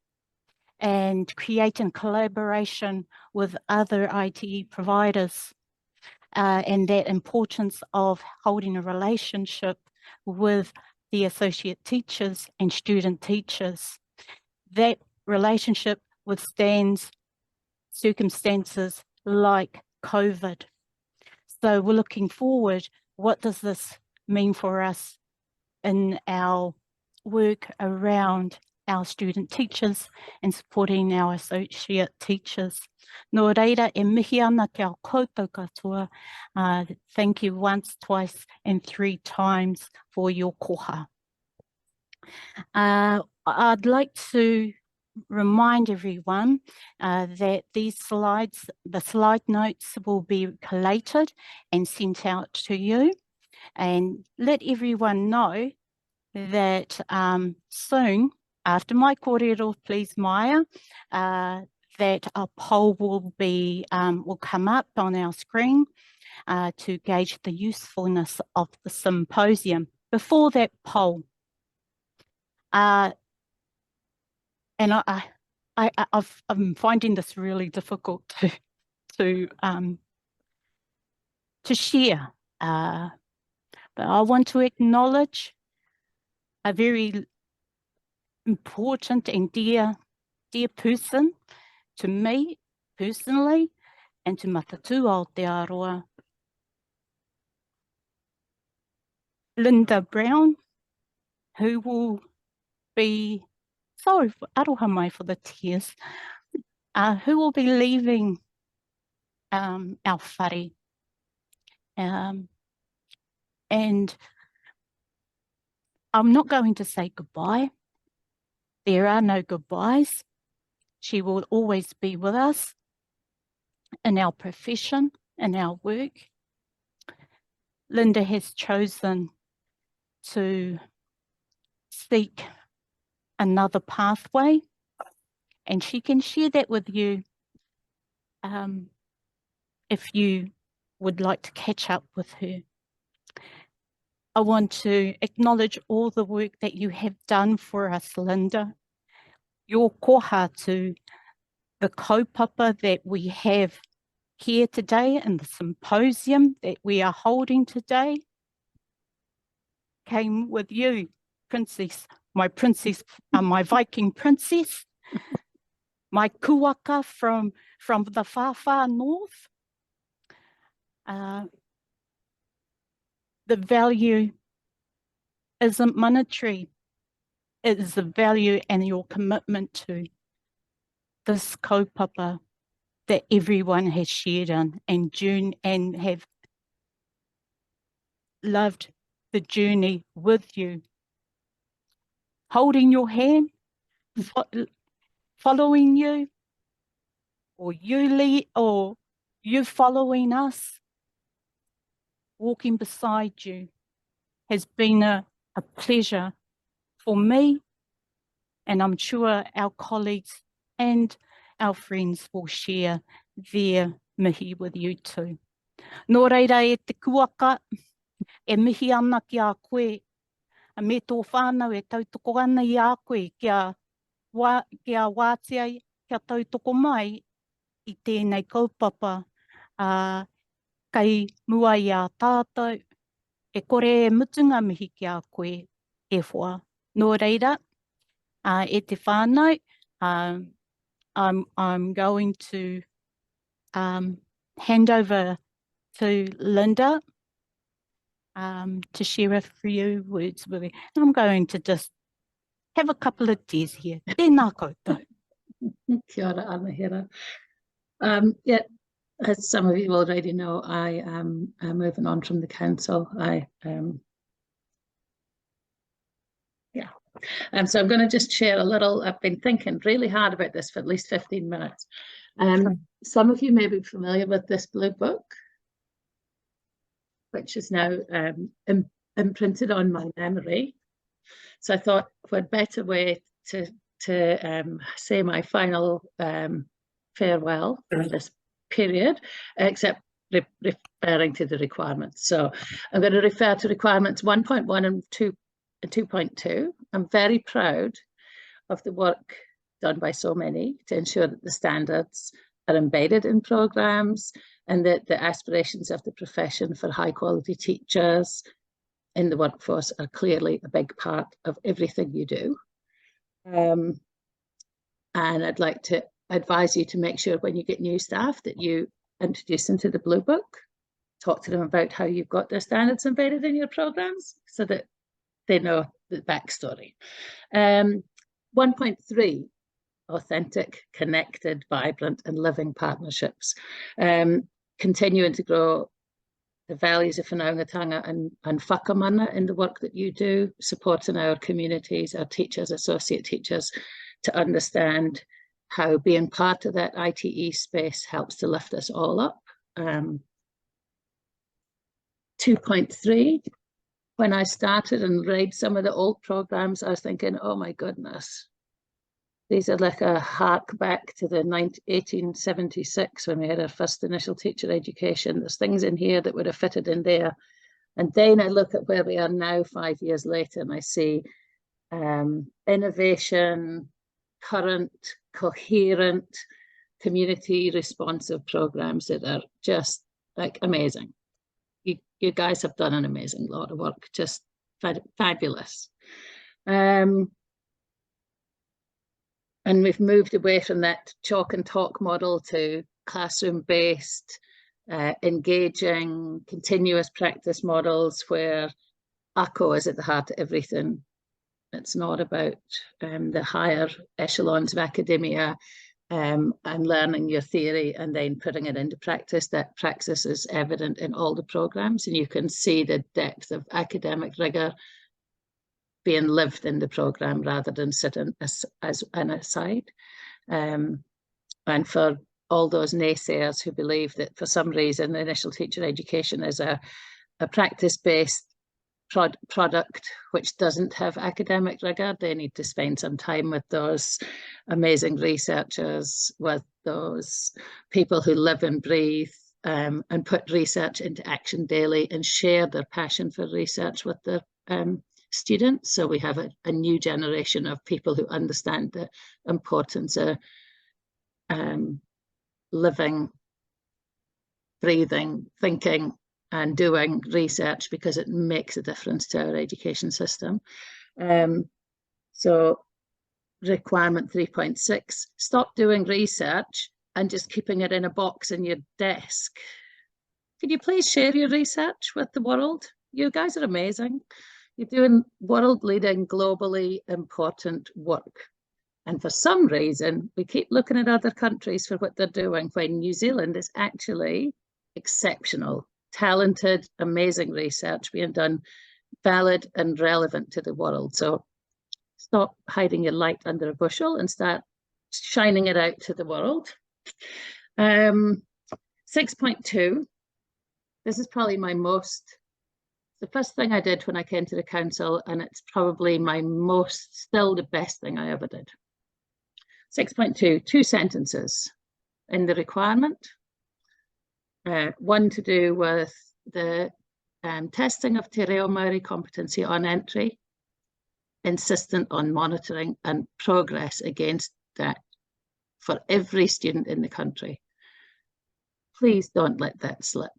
and creating collaboration with other ITE providers, and that importance of holding a relationship with the associate teachers and student teachers. That relationship withstands circumstances like COVID. So we're looking forward, what does this mean for us in our work around our student teachers and supporting our associate teachers. Nō reira, e mihi ana kia koutou katoa. Thank you once, twice, and 3 times for your koha. I'd like to remind everyone that these slides, the slide notes will be collated and sent out to you, and let everyone know that soon, after my kōrero, please Maya, that a poll will come up on our screen to gauge the usefulness of the symposium. Before that poll, and I'm finding this really difficult to share, but I want to acknowledge a very important and dear person to me personally and to Matatu Aotearoa, Linda Brown, who will be, sorry, aroha mai for the tears, who will be leaving our whare. And I'm not going to say goodbye. There are no goodbyes. She will always be with us in our profession, in our work. Linda has chosen to seek another pathway, and she can share that with you if you would like to catch up with her. I want to acknowledge all the work that you have done for us, Linda. Your koha to the kaupapa that we have here today and the symposium that we are holding today came with you, princess, my Viking princess, my kuaka from the far north. The value isn't monetary. It is the value and your commitment to this kaupapa that everyone has shared in and have loved the journey with you. Holding your hand, following you, or you following us, walking beside you has been a pleasure for me, and I'm sure our colleagues and our friends will share their mihi with you too. Nō reira e te kuaka, e mihi ana ki a koe, a me tō whānau e tautoko ana i a koe, kia wātea, kia tautoko mai i tēnei kaupapa, kei mua i a tātou, e kore e mutunga mihi ki a koe e whua. Nō reira, e te whānau, I'm going to hand over to Linda to share a few words with you. I'm going to just have a couple of tears here. Tēnā koutou. Kia ora, Anahira. Yeah, as some of you already know, I am moving on from the council. So I'm going to just share a little. I've been thinking really hard about this for at least 15 minutes. Some of you may be familiar with this blue book, which is now imprinted on my memory. So I thought, what better way to say my final farewell for this period, except referring to the requirements. So I'm going to refer to requirements 1.1 and 2.2. I'm very proud of the work done by so many to ensure that the standards are embedded in programs and that the aspirations of the profession for high quality teachers in the workforce are clearly a big part of everything you do. And I'd like to advise you to make sure when you get new staff that you introduce them to the Blue Book, talk to them about how you've got their standards embedded in your programs so that they know the backstory. 1.3, authentic, connected, vibrant and living partnerships. Continuing to grow the values of whanaungatanga and whakamana in the work that you do, supporting our communities, our teachers, associate teachers, to understand how being part of that ITE space helps to lift us all up. 2.3, when I started and read some of the old programs, I was thinking, oh my goodness, these are like a hark back to the 1876 when we had our first initial teacher education. There's things in here that would have fitted in there. And then I look at where we are now 5 years later, and I see innovation, current, coherent, community responsive programs that are just like amazing. You guys have done an amazing lot of work, just fabulous. And we've moved away from that chalk and talk model to classroom-based, engaging, continuous practice models where ACO is at the heart of everything. It's not about the higher echelons of academia and learning your theory and then putting it into practice. That praxis is evident in all the programs, and you can see the depth of academic rigor being lived in the program rather than sitting as an aside. And for all those naysayers who believe that for some reason initial teacher education is a practice-based product which doesn't have academic rigor, they need to spend some time with those amazing researchers, with those people who live and breathe and put research into action daily and share their passion for research with their students. So we have a new generation of people who understand the importance of living, breathing, thinking, and doing research, because it makes a difference to our education system. So requirement 3.6, stop doing research and just keeping it in a box in your desk. Can you please share your research with the world? You guys are amazing. You're doing world-leading, globally important work. And for some reason, we keep looking at other countries for what they're doing, when New Zealand is actually exceptional, talented, amazing research being done, valid and relevant to the world. So stop hiding your light under a bushel and start shining it out to the world. 6.2, this is probably the first thing I did when I came to the council, and it's probably still the best thing I ever did. 6.2, 2 sentences in the requirement. One to do with the testing of Te Reo Māori competency on entry, insistent on monitoring and progress against that for every student in the country. Please don't let that slip.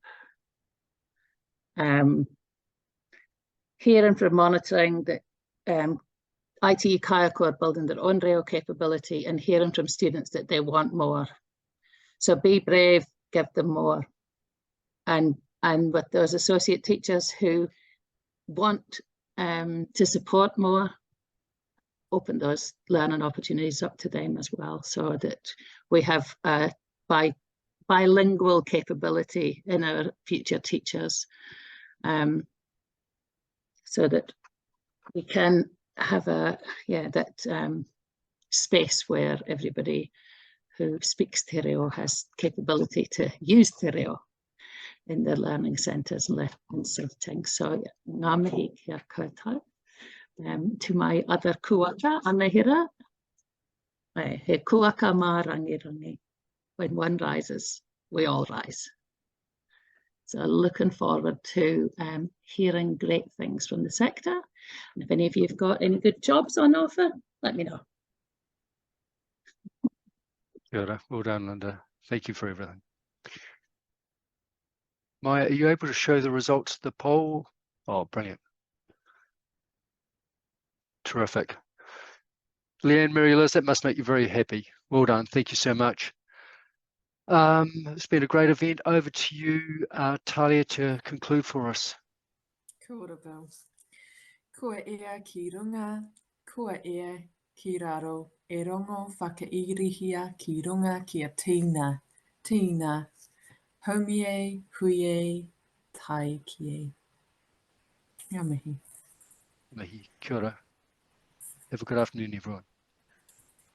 Hearing from monitoring that ITE Kaiako are building their own Reo capability, and hearing from students that they want more. So be brave, give them more. And with those associate teachers who want to support more, open those learning opportunities up to them as well, so that we have bilingual capability in our future teachers, so that we can have that space where everybody who speaks Te Reo has capability to use Te Reo in their learning centres and settings. So ngā mihi kia koutou. To my other kuaka, anehira, he kuaka mā rangirangi. When one rises, we all rise. So looking forward to hearing great things from the sector. And if any of you have got any good jobs on offer, let me know. Kia ora. Well done, Linda. Thank you for everything. Maya, are you able to show the results of the poll? Oh, brilliant. Terrific. Lee-Anne, Mary-Liz, that must make you very happy. Well done. Thank you so much. It's been a great event. Over to you, Talia, to conclude for us. Kia ora, Bill. Kua ea ki runga, kua ea ki raro, e rongo whakairihia ki runga ki a tīna, tīna, haumie, huie, tai ki e. Ngā mihi. Mihi, kia ora. Have a good afternoon, everyone.